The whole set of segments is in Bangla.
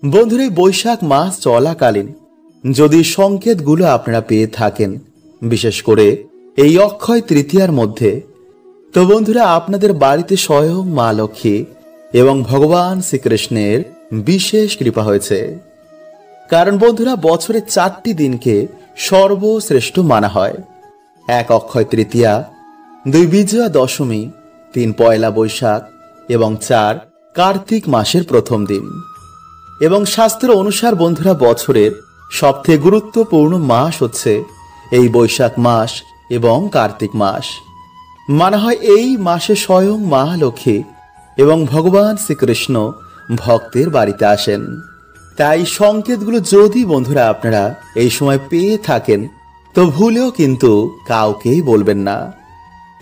বন্ধুরা, বৈশাখ মাস চলাকালীন যদি সংকেতগুলো আপনারা পেয়ে থাকেন, বিশেষ করে এই অক্ষয় তৃতীয়ার মধ্যে, তো বন্ধুরা আপনাদের বাড়িতে স্বয়ং মা লক্ষ্মী এবং ভগবান শ্রীকৃষ্ণের বিশেষ কৃপা হয়েছে। কারণ বন্ধুরা, বছরে 4টি দিনকে সর্বশ্রেষ্ঠ মানা হয়। 1 অক্ষয় তৃতীয়া, 2 বিজয়া দশমী, 3 পয়লা বৈশাখ এবং 4 কার্তিক মাসের প্রথম দিন। এবং শাস্ত্র অনুসার বন্ধুরা, বছরের সবথেকে গুরুত্বপূর্ণ মাস হচ্ছে এই বৈশাখ মাস এবং কার্তিক মাস। মানা হয় এই মাসে স্বয়ং মা লক্ষ্মী এবং ভগবান শ্রীকৃষ্ণ ভক্তের বাড়িতে আসেন। তাই সংকেতগুলো যদি বন্ধুরা আপনারা এই সময় পেয়ে থাকেন, তো ভুলেও কিন্তু কাউকেই বলবেন না।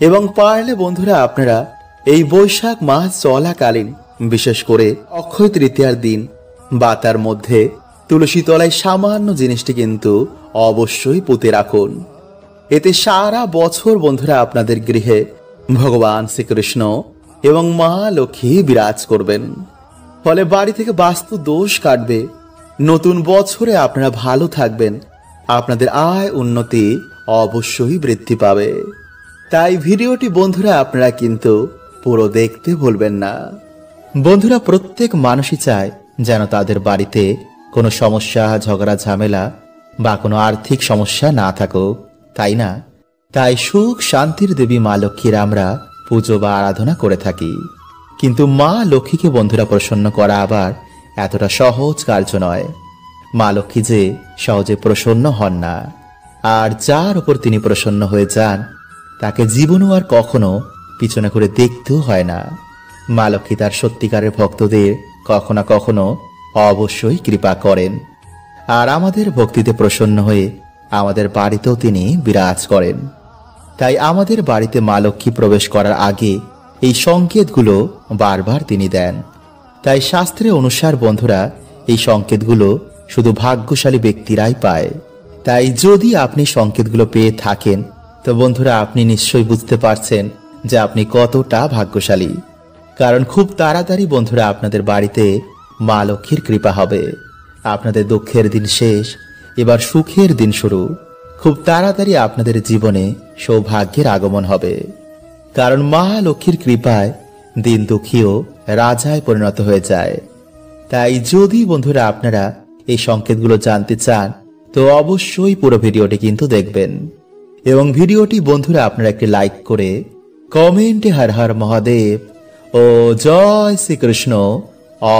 এবং পারলে বন্ধুরা আপনারা এই বৈশাখ মাস চলাকালীন, বিশেষ করে অক্ষয় তৃতীয়ার দিন বা তার মধ্যে তুলসী তলায় সামান্য জিনিসটি কিন্তু অবশ্যই পুঁতে রাখুন। এতে সারা বছর বন্ধুরা আপনাদের গৃহে ভগবান শ্রীকৃষ্ণ এবং মা লক্ষ্মী বিরাজ করবেন। ফলে বাড়ি থেকে বাস্তু দোষ কাটবে, নতুন বছরে আপনারা ভালো থাকবেন, আপনাদের আয় উন্নতি অবশ্যই বৃদ্ধি পাবে। তাই ভিডিওটি বন্ধুরা আপনারা কিন্তু পুরো দেখতে ভুলবেন না। বন্ধুরা, প্রত্যেক মানুষই চায় যেন তাদের বাড়িতে কোনো সমস্যা, ঝগড়া, ঝামেলা বা কোনো আর্থিক সমস্যা না থাকুক, তাই না? তাই সুখ শান্তির দেবী মা লক্ষ্মীর আমরা পুজো বা আরাধনা করে থাকি। কিন্তু মা লক্ষ্মীকে বন্ধুরা প্রসন্ন করা আবার এতটা সহজ কার্য নয়। মা লক্ষ্মী যে সহজে প্রসন্ন হন না, আর যার উপর তিনি প্রসন্ন হয়ে যান তাকে জীবনও আর কখনো পিছনে করে দেখতেও হয় না। মা লক্ষ্মী তার সত্যিকারের ভক্তদের কখনো না কখনো অবশ্যই কৃপা করেন, আর আমাদের ভক্তিতে প্রসন্ন হয়ে আমাদের বাড়িতেও তিনি বিরাজ করেন। তাই আমাদের বাড়িতে মা লক্ষ্মী প্রবেশ করার আগে এই সংকেতগুলো বারবার তিনি দেন। তাই শাস্ত্রে অনুসার বন্ধুরা এই সংকেতগুলো শুধু ভাগ্যশালী ব্যক্তিরাই পায়। তাই যদি আপনি সংকেতগুলো পেয়ে থাকেন, তো বন্ধুরা আপনি নিশ্চয়ই বুঝতে পারছেন যে আপনি কতটা ভাগ্যশালী। কারণ খুব তাড়াতাড়ি বন্ধুরা আপনাদের বাড়িতে মা লক্ষ্মীর কৃপা হবে। আপনাদের দুঃখের দিন শেষ, এবার সুখের দিন শুরু। খুব তাড়াতাড়ি আপনাদের জীবনে সৌভাগ্যের আগমন হবে। কারণ মা লক্ষ্মীর কৃপায় দিন দুঃখীও রাজায় পরিণত হয়ে যায়। তাই যদি বন্ধুরা আপনারা এই সংকেতগুলো জানতে চান, তো অবশ্যই পুরো ভিডিওটি কিন্তু দেখবেন। এবং ভিডিওটি বন্ধুরা আপনারা একটি লাইক করে কমেন্টে হর হর মহাদেব ও জয় শ্রীকৃষ্ণ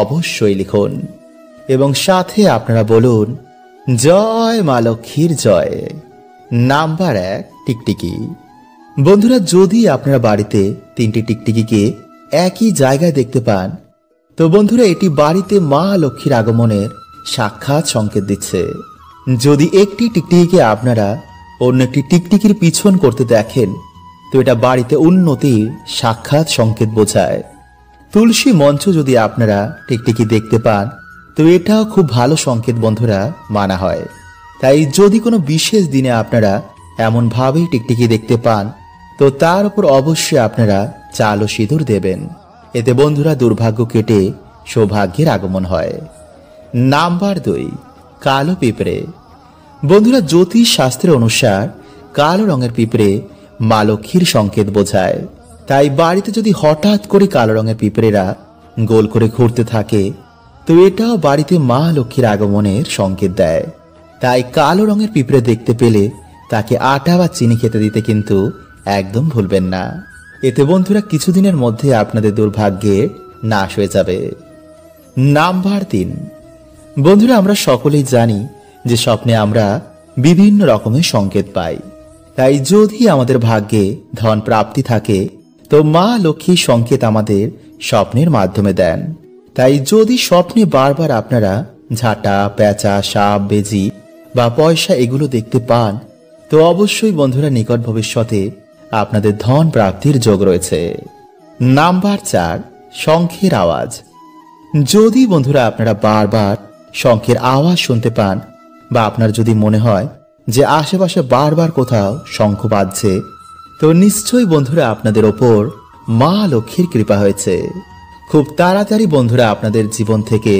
অবশ্যই লিখুন। এবং সাথে আপনারা বলুন, জয় মা লক্ষ্মীর জয়। নাম্বার 1, টিকটিকি। বন্ধুরা, যদি আপনারা বাড়িতে 3টি টিকটিকিকে একই জায়গায় দেখতে পান, তো বন্ধুরা এটি বাড়িতে মা লক্ষ্মীর আগমনের সাক্ষাৎ সংকেত দিচ্ছে। যদি একটি টিকটিকিকে আপনারা অন্য একটি টিকটিকির পিছন করতে দেখেন, তো এটা বাড়িতে উন্নতির সাক্ষাৎ সংকেত বোঝায়। তুলসী মঞ্চ যদি আপনারা টিকটিকি দেখতে পান, তো এটাও খুব ভালো সংকেত বন্ধুরা মানা হয়। তাই যদি কোনো বিশেষ দিনে আপনারা এমন ভাবেই টিকটিকি দেখতে পান, তো তার উপর অবশ্যই আপনারা চাল ও সিঁদুর দেবেন। এতে বন্ধুরা দুর্ভাগ্য কেটে সৌভাগ্যের আগমন হয়। নাম্বার 2, কালো পিঁপড়ে। বন্ধুরা, জ্যোতিষ শাস্ত্রের অনুসার কালো রঙের পিঁপড়ে মা লক্ষ্মীর সংকেত বোঝায়। তাই বাড়িতে যদি হঠাৎ করে কালো রঙের পিঁপড়েরা গোল করে ঘুরতে থাকে, তো এটাও বাড়িতে মা লক্ষ্মীর আগমনের সংকেত দেয়। তাই কালো রঙের পিঁপড়ে দেখতে পেলে তাকে আটা বা চিনি খেতে দিতে কিন্তু একদম ভুলবেন না। এতে বন্ধুরা কিছুদিনের মধ্যে আপনাদের দুর্ভাগ্যের নাশ হয়ে যাবে। নাম্বার 3, বন্ধুরা আমরা সকলেই জানি যে স্বপ্নে আমরা বিভিন্ন রকমের সংকেত পাই। তাই যদি আমাদের ভাগ্যে ধন প্রাপ্তি থাকে, তো মা লক্ষ্মীর সংকেত আমাদের স্বপ্নের মাধ্যমে দেন। তাই যদি স্বপ্নে বারবার আপনারা ঝাঁটা, পেঁচা, সাপ, বেজি বা পয়সা এগুলো দেখতে পান, তো অবশ্যই বন্ধুরা নিকট ভবিষ্যতে আপনাদের ধন প্রাপ্তির যোগ রয়েছে। নাম্বার 4, শঙ্খের আওয়াজ। যদি বন্ধুরা আপনারা বারবার শঙ্খের আওয়াজ শুনতে পান, বা আপনার যদি মনে হয় যে আশেপাশে বারবার কোথাও শঙ্খ বাজছে, তো নিশ্চয়ই বন্ধুরা আপনাদের ওপর মা লক্ষ্মীর কৃপা হয়েছে। খুব তাড়াতাড়ি বন্ধুরা আপনাদের জীবন থেকে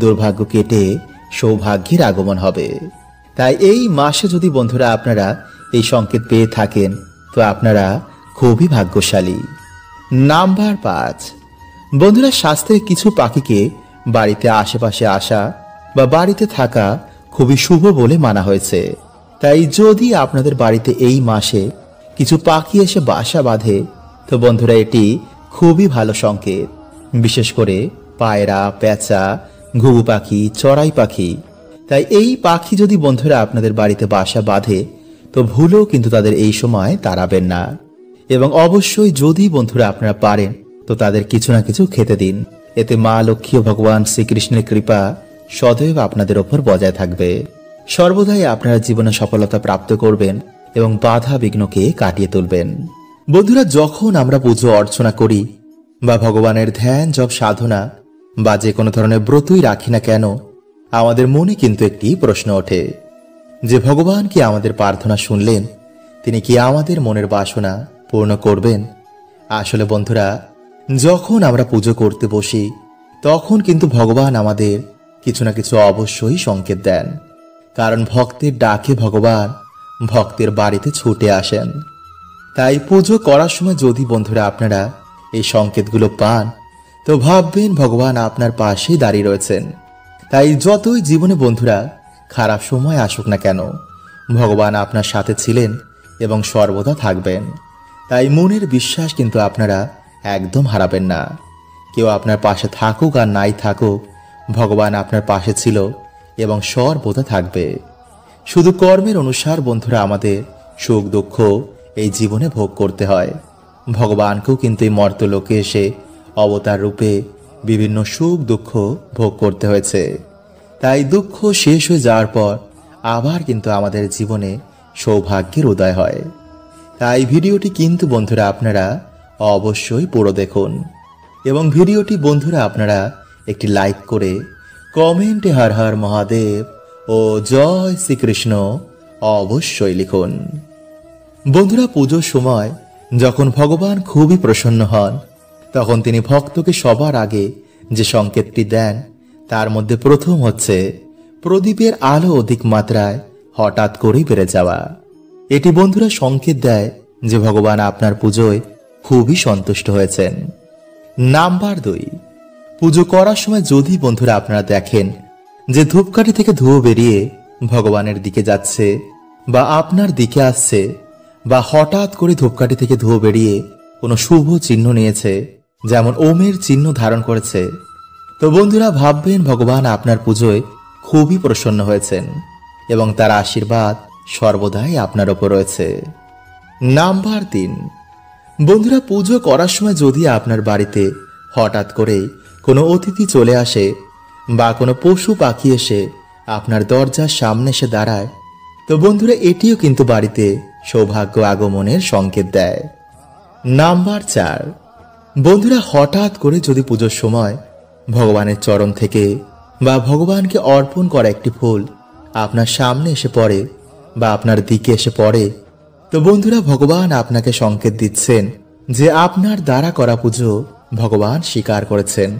দুর্ভাগ্য কেটে সৌভাগ্যের আগমন হবে। তাই এই মাসে যদি বন্ধুরা আপনারা এই সংকেত পেয়ে থাকেন তো আপনারা খুবই ভাগ্যশালী। নাম্বার 5, বন্ধুরা শাস্ত্রে কিছু পাখিকে বাড়িতে আশেপাশে আসা বা বাড়িতে থাকা খুবই শুভ বলে মানা হয়েছে। তাই যদি আপনাদের বাড়িতে এই মাসে কিছু পাখি এসে বাসা বাঁধে তো বন্ধুরা এটি খুবই ভালো সংকেত। বিশেষ করে পায়রা, পেঁচা, ঘুঘু পাখি, চড়াই পাখি। তাই এই পাখি যদি বন্ধুরা আপনাদের বাড়িতে বাসা বাঁধে তো ভুলেও কিন্তু তাদের এই সময় তাড়াবেন না। এবং অবশ্যই যদি বন্ধুরা আপনারা পারেন তো তাদের কিছু না কিছু খেতে দিন। এতে মা লক্ষ্মী ও ভগবান শ্রীকৃষ্ণের কৃপা সদৈব আপনাদের ওপর বজায় থাকবে। সর্বদাই আপনারা জীবনে সফলতা প্রাপ্ত করবেন এবং বাধা বিঘ্নকে কাটিয়ে তুলবেন। বন্ধুরা যখন আমরা পুজো অর্চনা করি বা ভগবানের ধ্যান জপ সাধনা বা যে কোনো ধরনের ব্রতই রাখি না কেন, আমাদের মনে কিন্তু একটি প্রশ্ন ওঠে যে ভগবান কি আমাদের প্রার্থনা শুনলেন? তিনি কি আমাদের মনের বাসনা পূর্ণ করবেন? আসলে বন্ধুরা যখন আমরা পুজো করতে বসি তখন কিন্তু ভগবান আমাদের কিছু না কিছু অবশ্যই সংকেত দেন। কারণ ভক্তের ডাকে ভগবান ভক্তের বাড়িতে ছুটে আসেন। তাই পুজো করার সময় যদি বন্ধুরা আপনারা এই সংকেতগুলো পান তো ভাববেন ভগবান আপনার পাশেই দাঁড়িয়ে রয়েছেন। তাই যতই জীবনে বন্ধুরা খারাপ সময় আসুক না কেন ভগবান আপনার সাথে ছিলেন এবং সর্বদা থাকবেন। তাই মনের বিশ্বাস কিন্তু আপনারা একদম হারাবেন না। কেউ আপনার পাশে থাকুক আর নাই থাকুক ভগবান আপনার পাশে ছিল এবং সর্বদা থাকবে। শুধু কর্মের অনুসার বন্ধুরা আমাদের সুখ দুঃখ এই জীবনে ভোগ করতে হয়। ভগবানকেও কিন্তু এই মর্তলোকে এসে অবতার রূপে বিভিন্ন সুখ দুঃখ ভোগ করতে হয়েছে। তাই দুঃখ শেষ হয়ে যাওয়ার পর আবার কিন্তু আমাদের জীবনে সৌভাগ্যের উদয় হয়। তাই ভিডিওটি কিন্তু বন্ধুরা আপনারা অবশ্যই পুরো দেখুন এবং ভিডিওটি বন্ধুরা আপনারা একটি লাইক করে কমেন্টে হর হর মহাদেব ও জয় শ্রীকৃষ্ণ অবশ্যই লিখুন। বন্ধুরা পুজোর সময় যখন ভগবান খুবই প্রসন্ন হন তখন তিনি ভক্তকে সবার আগে যে সংকেতটি দেন তার মধ্যে প্রথম হচ্ছে প্রদীপের আলো অধিক মাত্রায় হঠাৎ করেই বেড়ে যাওয়া। এটি বন্ধুরা সংকেত দেয় যে ভগবান আপনার পুজোয় খুবই সন্তুষ্ট হয়েছেন। নাম্বার 2, পুজো করার সময় যদি বন্ধুরা আপনারা দেখেন যে ধূপকাঠি থেকে ধোঁয়া বেরিয়ে ভগবানের দিকে যাচ্ছে বা আপনার দিকে আসছে বা হঠাৎ করে ধূপকাঠি থেকে ধোঁয়া বেরিয়ে কোনো শুভ চিহ্ন নিয়েছে, যেমন ওমের চিহ্ন ধারণ করেছে, তো বন্ধুরা ভাববেন ভগবান আপনার পুজোয় খুবই প্রসন্ন হয়েছেন এবং তার আশীর্বাদ সর্বদাই আপনার ওপর রয়েছে। নাম্বার 3, বন্ধুরা পুজো করার সময় যদি আপনার বাড়িতে হঠাৎ করে কোনো অতিথি চলে আসে বা কোনো পশু পাখি এসে আপনার দরজার সামনে এসে দাঁড়ায় তো বন্ধুরা এটিও কিন্তু বাড়িতে সৌভাগ্য আগমনের সংকেত দেয়। নাম্বার 4, বন্ধুরা হঠাৎ করে যদি পুজোর সময় ভগবানের চরণ থেকে বা ভগবানকে অর্পণ করা একটি ফুল আপনার সামনে এসে পড়ে বা আপনার দিকে এসে পড়ে তো বন্ধুরা ভগবান আপনাকে সংকেত দিচ্ছেন যে আপনার দ্বারা করা পুজো ভগবান স্বীকার করেছেন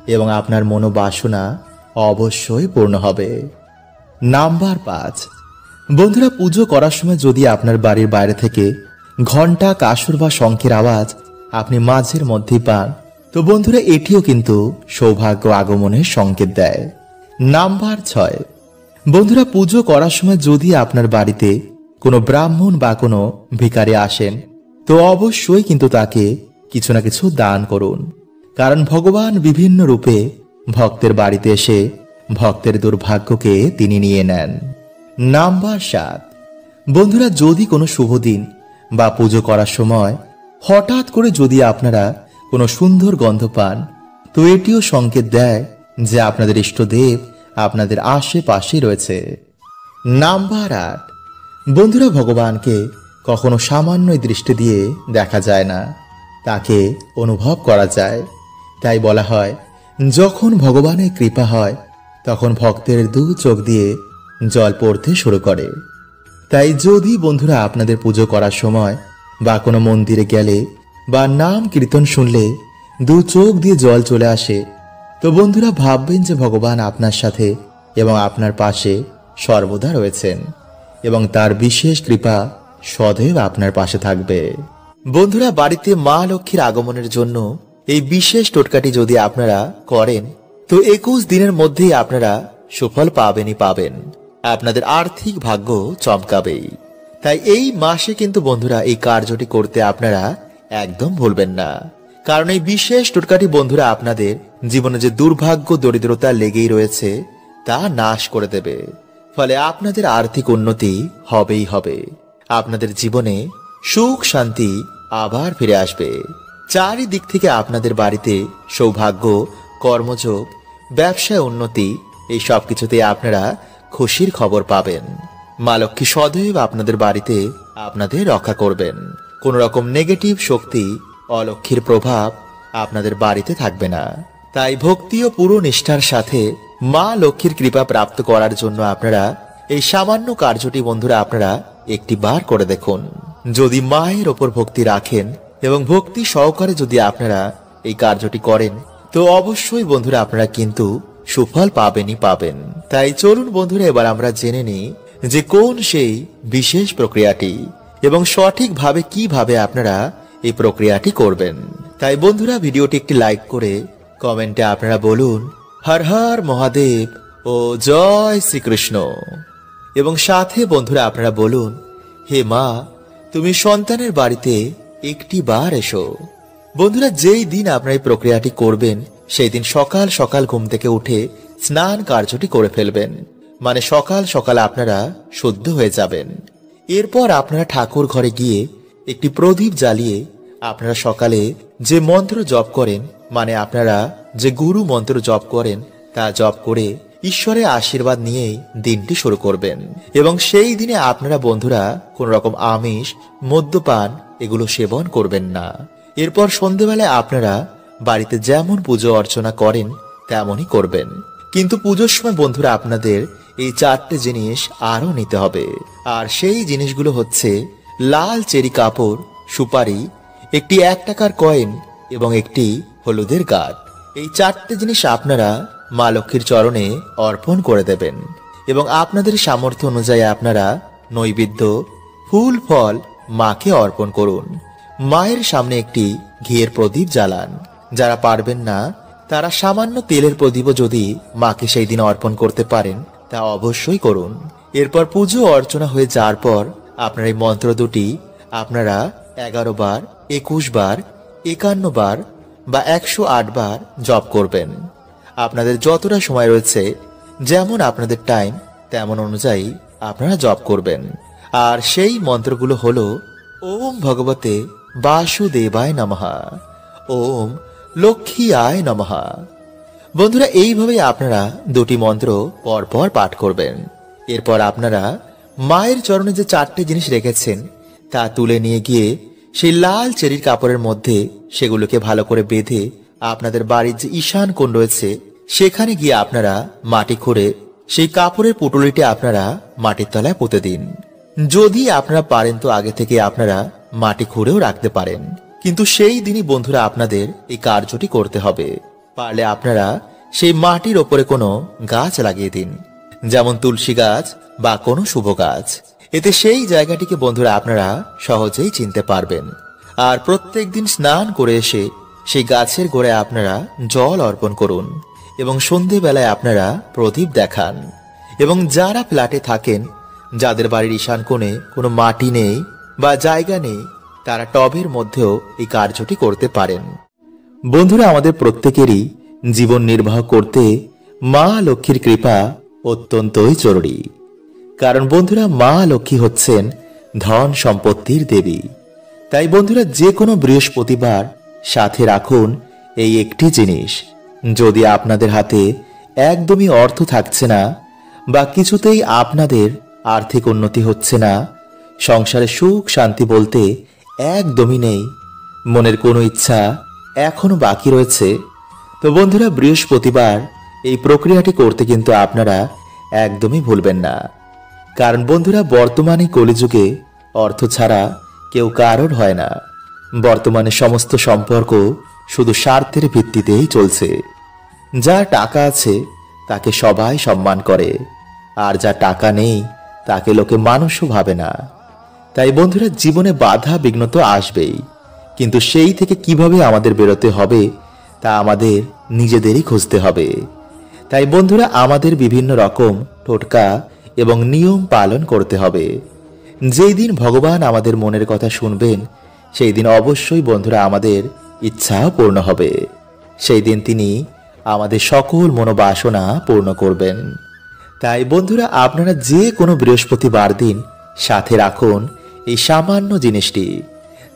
এবং আপনার মনোবাসনা অবশ্যই পূর্ণ হবে। নাম্বার 5, বন্ধুরা পুজো করার সময় যদি আপনার বাড়ির বাইরে থেকে ঘন্টা, কাসর বা শঙ্খের আওয়াজ আপনি মাঝের মধ্যে পান তো বন্ধুরা এটিও কিন্তু সৌভাগ্য আগমনের সংকেত দেয়। নাম্বার 6, বন্ধুরা পুজো করার সময় যদি আপনার বাড়িতে কোনো ব্রাহ্মণ বা কোনো ভিখারি আসেন তো অবশ্যই কিন্তু তাকে কিছু না কিছু দান করুন। কারণ ভগবান বিভিন্ন রূপে ভক্তের বাড়িতে এসে ভক্তের দুর্ভাগ্যকে তিনি নিয়ে নেন। নাম্বার 7, বন্ধুরা যদি কোনো শুভ দিন বা পুজো করার সময় হঠাৎ করে যদি আপনারা কোনো সুন্দর গন্ধ পান তো এটিও সংকেত দেয় যে আপনাদের ইষ্টদেব আপনাদের আশেপাশে রয়েছে। নাম্বার 8, বন্ধুরা ভগবানকে কখনো সামান্য দৃষ্টি দিয়ে দেখা যায় না, তাকে অনুভব করা যায়। তাই বলা হয় যখন ভগবানের কৃপা হয় তখন ভক্তের দু চোখ দিয়ে জল পড়তে শুরু করে। তাই যদি বন্ধুরা আপনাদের পুজো করার সময় বা কোনো মন্দিরে গেলে বা নাম কীর্তন শুনলে দু চোখ দিয়ে জল চলে আসে তো বন্ধুরা ভাববেন যে ভগবান আপনার সাথে এবং আপনার পাশে সর্বদা রয়েছেন এবং তার বিশেষ কৃপা সদৈব আপনার পাশে থাকবে। বন্ধুরা বাড়িতে মা লক্ষ্মীর আগমনের জন্য এই বিশেষ টোটকাটি যদি আপনারা করেন তো 21 দিনের মধ্যেই আপনারা সুফল পাবেনই পাবেন। আপনাদের আর্থিক ভাগ্য চমকাবেই। তাই এই মাসে কিন্তু বন্ধুরা এই কার্যটি করতে আপনারা একদম ভুলবেন না, কারণ এই বিশেষ টোটকাটি বন্ধুরা আপনাদের জীবনে যে দুর্ভাগ্য দরিদ্রতা লেগেই রয়েছে তা নাশ করে দেবে। ফলে আপনাদের আর্থিক উন্নতি হবেই হবে। আপনাদের জীবনে সুখ শান্তি আবার ফিরে আসবে। চারিদিক থেকে আপনাদের বাড়িতে সৌভাগ্য, কর্মযোগ, ব্যবসায় উন্নতি এই সব কিছুতে আপনারা খুশির খবর পাবেন। মা লক্ষ্মী সদৈব আপনাদের বাড়িতে আপনাদের রক্ষা করবেন। কোন রকম নেগেটিভ শক্তি, অলক্ষ্মীর প্রভাব আপনাদের বাড়িতে থাকবে না। তাই ভক্তি ও পুরো নিষ্ঠার সাথে মা লক্ষ্মীর কৃপা প্রাপ্ত করার জন্য আপনারা এই সামান্য কার্যটি বন্ধুরা আপনারা একটি বার করে দেখুন। যদি মায়ের ওপর ভক্তি রাখেন এবং ভক্তি সহকারে যদি আপনারা এই কার্যটি করেন তো অবশ্যই বন্ধুরা আপনারা কিন্তু সুফল পাবেনই পাবেন। তাই চলুন বন্ধুরা এবার আমরা জেনে নিই যে কোন সেই বিশেষ প্রক্রিয়াটি এবং সঠিকভাবে কিভাবে আপনারা এই প্রক্রিয়াটি করবেন। তাই বন্ধুরা ভিডিওটি একটি লাইক করে কমেন্টে আপনারা বলুন হর হর মহাদেব ও জয় শ্রীকৃষ্ণ এবং সাথে বন্ধুরা আপনারা বলুন হে মা তুমি সন্তানের বাড়িতে একটি বার এসো। বন্ধুরা যেই দিন আপনারা এই প্রক্রিয়াটি করবেন সেই দিন সকাল সকাল ঘুম থেকে উঠে স্নান কার্যটি করে ফেলবেন, মানে সকাল সকাল আপনারা শুদ্ধ হয়ে যাবেন। এরপর আপনারা ঠাকুর ঘরে গিয়ে একটি প্রদীপ জ্বালিয়ে আপনারা সকালে যে মন্ত্র জপ করেন, মানে আপনারা যে গুরু মন্ত্র জপ করেন তা জপ করে ঈশ্বরের আশীর্বাদ নিয়েই দিনটি শুরু করবেন। এবং সেই দিনে আপনারা বন্ধুরা কোন রকম আমিষ, মদ্যপান এগুলো সেবন করবেন না। এরপর সন্ধেবেলায় আপনারা বাড়িতে যেমন পুজো অর্চনা করেন তেমনই করবেন, কিন্তু পুজোর সময় বন্ধুরা আপনাদের এই 4টে জিনিস আরো নিতে হবে। আর সেই জিনিসগুলো হচ্ছে লাল চেরি কাপড়, সুপারি, একটি 1 টাকার কয়েন এবং একটি হলুদের গাঁট। এই 4টে জিনিস আপনারা মা লক্ষ্মীর চরণে অর্পণ করে দেবেন এবং আপনাদের সামর্থ্য অনুযায়ী আপনারা নৈবেদ্য, ফুল ফল মাকে অর্পণ করুন। মায়ের সামনে একটি ঘিয়ের প্রদীপ জ্বালান। যারা পারবেন না তারা সামান্য তেলের প্রদীপও যদি মাকে সেই দিন অর্পণ করতে পারেন তা অবশ্যই করুন। এরপর পুজো অর্চনা হয়ে যাওয়ার পর আপনার এই মন্ত্র দুটি আপনারা 11 বার, 21 বার, 51 বার বা 108 বার জপ করবেন। আপনাদের যতটা সময় রয়েছে, যেমন আপনাদের টাইম তেমন অনুযায়ী আপনারা জপ করবেন। আর সেই মন্ত্রগুলো হলো ওম ভগবতে বাসুদেবায় নমঃ, ওম লক্ষ্মী আয় নমঃ। বন্ধুরা এইভাবে আপনারা দুটি মন্ত্র পরপর পাঠ করবেন। এরপর আপনারা মায়ের চরণে যে 4টে জিনিস রেখেছেন তা তুলে নিয়ে গিয়ে সেই লাল চেরির কাপড়ের মধ্যে সেগুলোকে ভালো করে বেঁধে আপনাদের বাড়ির যে ঈশান কোণ রয়েছে সেখানে গিয়ে আপনারা মাটি খুঁড়ে সেই কাপড়ের পুটুলিটি আপনারা মাটির তলায় পুঁতে দিন। যদি আপনারা পারেন তো আগে থেকে আপনারা মাটি খুঁড়েও রাখতে পারেন, কিন্তু সেই দিনই বন্ধুরা আপনাদের এই কার্যটি করতে হবে। পারলে আপনারা সেই মাটির ওপরে কোনো গাছ লাগিয়ে দিন, যেমন তুলসী গাছ বা কোনো শুভ গাছ। এতে সেই জায়গাটিকে বন্ধুরা আপনারা সহজেই চিনতে পারবেন। আর প্রত্যেক দিন স্নান করে এসে সেই গাছের গোড়ায় আপনারা জল অর্পণ করুন এবং সন্ধেবেলায় আপনারা প্রদীপ দেখান। এবং যারা ফ্ল্যাটে থাকেন, যাদের বাড়ির ঈশান কোণে কোনো মাটি নেই বা জায়গা নেই, তারা টবের মধ্যেও এই কার্যটি করতে পারেন। বন্ধুরা আমাদের প্রত্যেকেরই জীবন নির্বাহ করতে মা লক্ষ্মীর কৃপা অত্যন্তই জরুরি। কারণ বন্ধুরা মা লক্ষ্মী হচ্ছেন ধন সম্পত্তির দেবী। তাই বন্ধুরা যে কোনো বৃহস্পতিবার সাথে রাখুন এই একটি জিনিস। যদি আপনাদের হাতে একদমই অর্থ থাকছে না বা কিছুতেই আপনাদের আর্থিক উন্নতি হচ্ছে না, সংসারে সুখ শান্তি বলতে একদমই নেই, মনের কোনো ইচ্ছা এখনো বাকি রয়েছে, তো বন্ধুরা বৃহস্পতিবার এই প্রক্রিয়াটি করতে কিন্তু আপনারা একদমই ভুলবেন না। কারণ বন্ধুরা বর্তমানে কলিযুগে অর্থ ছাড়া কেউ কারোর হয় না। বর্তমানে সমস্ত সম্পর্ক শুধু স্বার্থের ভিত্তিতেই চলছে। যার টাকা আছে তাকে সবাই সম্মান করে, আর যার টাকা নেই তাকে লোকে মানুষও ভাবে না। তাই বন্ধুরা, জীবনে বাধা বিঘ্ন তো আসবেই, কিন্তু সেই থেকে কিভাবে আমাদের বেরোতে হবে তা আমাদের নিজেদেরই খুঁজতে হবে। তাই বন্ধুরা, আমাদের বিভিন্ন রকম টোটকা এবং নিয়ম পালন করতে হবে। যেই দিন ভগবান আমাদের মনের কথা শুনবেন, সেই দিন অবশ্যই বন্ধুরা আমাদের ইচ্ছাও পূর্ণ হবে। সেই দিন তিনি আমাদের সকল মনোবাসনা পূর্ণ করবেন। তাই বন্ধুরা, আপনারা যে কোনো বৃহস্পতিবার দিন সাথে রাখুন এই সামান্য জিনিসটি।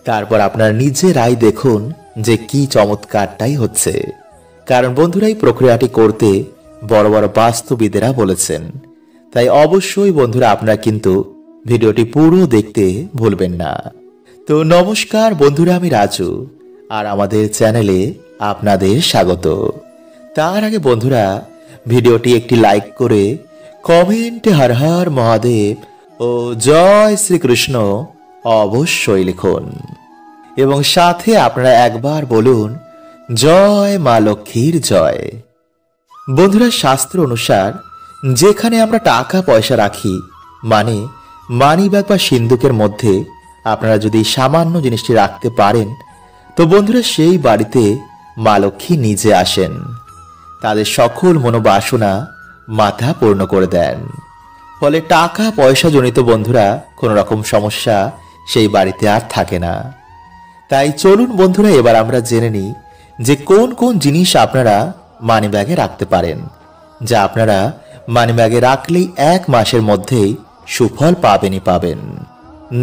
তারপর আপনারা নিজেরাই দেখুন যে কি চমৎকারটাই হচ্ছে। কারণ বন্ধুরা, এই প্রক্রিয়াটি করতে বড় বড় বাস্তুবিদেরা বলেছেন। তাই অবশ্যই বন্ধুরা, আপনারা কিন্তু ভিডিওটি পুরো দেখতে ভুলবেন না। তো নমস্কার বন্ধুরা, আমি রাজু, আর আমাদের চ্যানেলে আপনাদের স্বাগত। তার আগে বন্ধুরা, ভিডিওটি একটি লাইক করে কমেন্টে হর হর মহাদেব ও জয় শ্রীকৃষ্ণ অবশ্যই লিখুন, এবং সাথে আপনারা একবার বলুন জয় মা লক্ষ্মীর জয়। বন্ধুরা, শাস্ত্র অনুসার যেখানে আমরা টাকা পয়সা রাখি, মানে মানিব্যাগ বা সিন্ধুকের মধ্যে আপনারা যদি সামান্য জিনিসটি রাখতে পারেন, তো বন্ধুরা সেই বাড়িতে মা লক্ষ্মী নিজে আসেন, তাদের সকল মনোবাসনা মাথা পূর্ণ করে দেন। ফলে টাকা পয়সা জনিত বন্ধুরা কোনো রকম সমস্যা সেই বাড়িতে আর থাকে না। তাই চলুন বন্ধুরা, এবার আমরা জেনে নিই যে কোন কোন জিনিস আপনারা মানিব্যাগে রাখতে পারেন, যা আপনারা মানিব্যাগে রাখলেই 1 মাসের মধ্যেই সুফল পাবেনই পাবেন।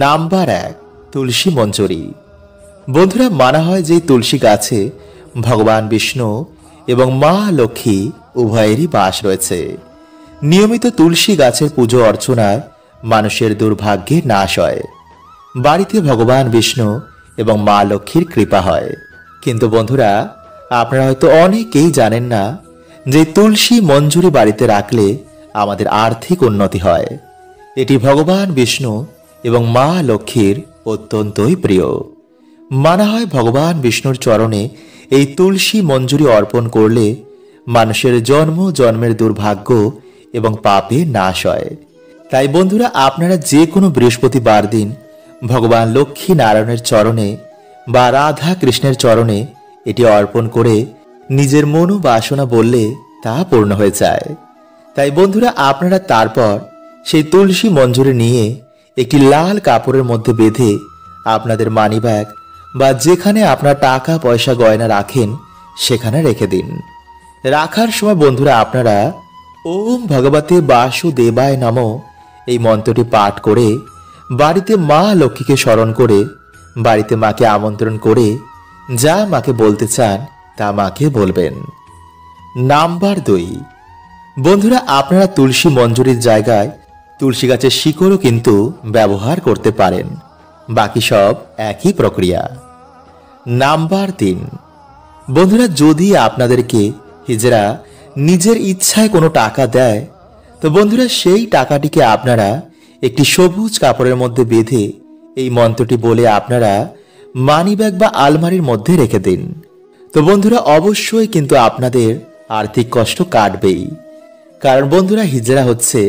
নাম্বার 1, তুলসী মঞ্জরি। বন্ধুরা, মানা হয় যে তুলসী গাছে ভগবান বিষ্ণু এবং মা লক্ষ্মী উভয়েরই বাস রয়েছে। নিয়মিত তুলসী গাছের পুজো অর্চনায় মানুষের দুর্ভাগ্যের নাশ হয়, বাড়িতে ভগবান বিষ্ণু এবং মা লক্ষ্মীর কৃপা হয়। কিন্তু বন্ধুরা, আপনারা হয়তো অনেকেই জানেন না যে তুলসী মঞ্জুরি বাড়িতে রাখলে আমাদের আর্থিক উন্নতি হয়। এটি ভগবান বিষ্ণু এবং মা লক্ষ্মীর অত্যন্তই প্রিয়। মানা হয় ভগবান বিষ্ণুর চরণে এই তুলসী মঞ্জুরি অর্পণ করলে মানুষের জন্ম জন্মের দুর্ভাগ্য এবং পাপে নাশ হয়। তাই বন্ধুরা, আপনারা যে কোনো বৃহস্পতিবার দিন ভগবান লক্ষ্মী নারায়ণের চরণে বা রাধা কৃষ্ণের চরণে এটি অর্পণ করে নিজের মনোবাসনা বললে তা পূর্ণ হয়ে যায়। তাই বন্ধুরা, আপনারা তারপর সেই তুলসী মঞ্জুরি নিয়ে একটি লাল কাপড়ের মধ্যে বেঁধে আপনাদের মানিব্যাগ বা যেখানে আপনার টাকা পয়সা গয়না রাখেন সেখানে রেখে দিন। রাখার সময় বন্ধুরা, আপনারা ওম ভগবতে বাসুদেবায় নমঃ এই মন্ত্রটি পাঠ করে বাড়িতে মা লক্ষ্মীকে স্মরণ করে বাড়িতে মাকে আমন্ত্রণ করে যা মাকে বলতে চান তা মাকে বলবেন। নাম্বার 2, বন্ধুরা, আপনারা তুলসী মঞ্জুরির জায়গায় তুলসী গাছের শিকড়ও কিন্তু ব্যবহার করতে পারেন। বাকি সব একই প্রক্রিয়া। নাম্বার 3, বন্ধুরা, যদি আপনাদেরকে হিজড়া নিজের ইচ্ছায় কোনো টাকা দেয়, তো বন্ধুরা সেই টাকাটিকে আপনারা একটি সবুজ কাপড়ের মধ্যে বেঁধে এই মন্ত্রটি বলে আপনারা মানিব্যাগ বা আলমারির মধ্যে রেখে দিন। তো বন্ধুরা, অবশ্যই কিন্তু আপনাদের আর্থিক কষ্ট কাটবেই। কারণ বন্ধুরা, হিজড়া হচ্ছে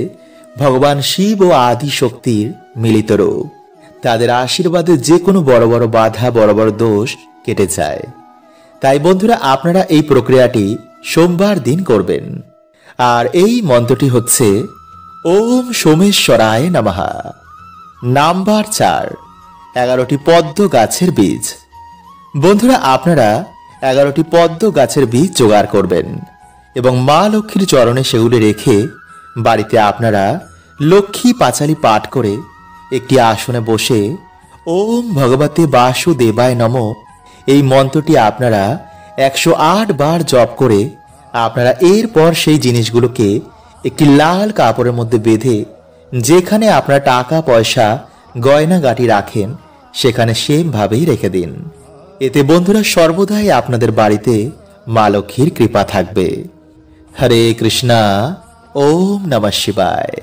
ভগবান শিব ও আদি শক্তির মিলিত রূপ। তাদের আশীর্বাদে যে কোনো বড় বড় বাধা, বড় বড় দোষ কেটে যায়। তাই বন্ধুরা, আপনারা এই প্রক্রিয়াটি সোমবার দিন করবেন। আর এই মন্ত্রটি হচ্ছে ওম সোমেশ্বরায় নমঃ। নাম্বার 4, 11টি পদ্ম গাছের বীজ। বন্ধুরা, আপনারা 11টি পদ্ম গাছের বীজ জোগাড় করবেন এবং মা লক্ষ্মীর চরণে সেগুলি রেখে বাড়িতে আপনারা লক্ষ্মী পাঁচালী পাঠ করে একটি আসনে বসে ওম ভগবতে বাসুদেবায় নমঃ এই মন্ত্রটি আপনারা 108 বার জপ করে আপনারা এরপর সেই জিনিসগুলোকে একটি লাল কাপড়ের মধ্যে বেঁধে যেখানে আপনারা টাকা পয়সা গয়নাগাটি রাখেন সেখানে সেম ভাবেই রেখে দিন। এতে বন্ধুরা সর্বদাই আপনাদের বাড়িতে মা লক্ষ্মীর কৃপা থাকবে। হরে কৃষ্ণা। ওম নমঃ শিবায়।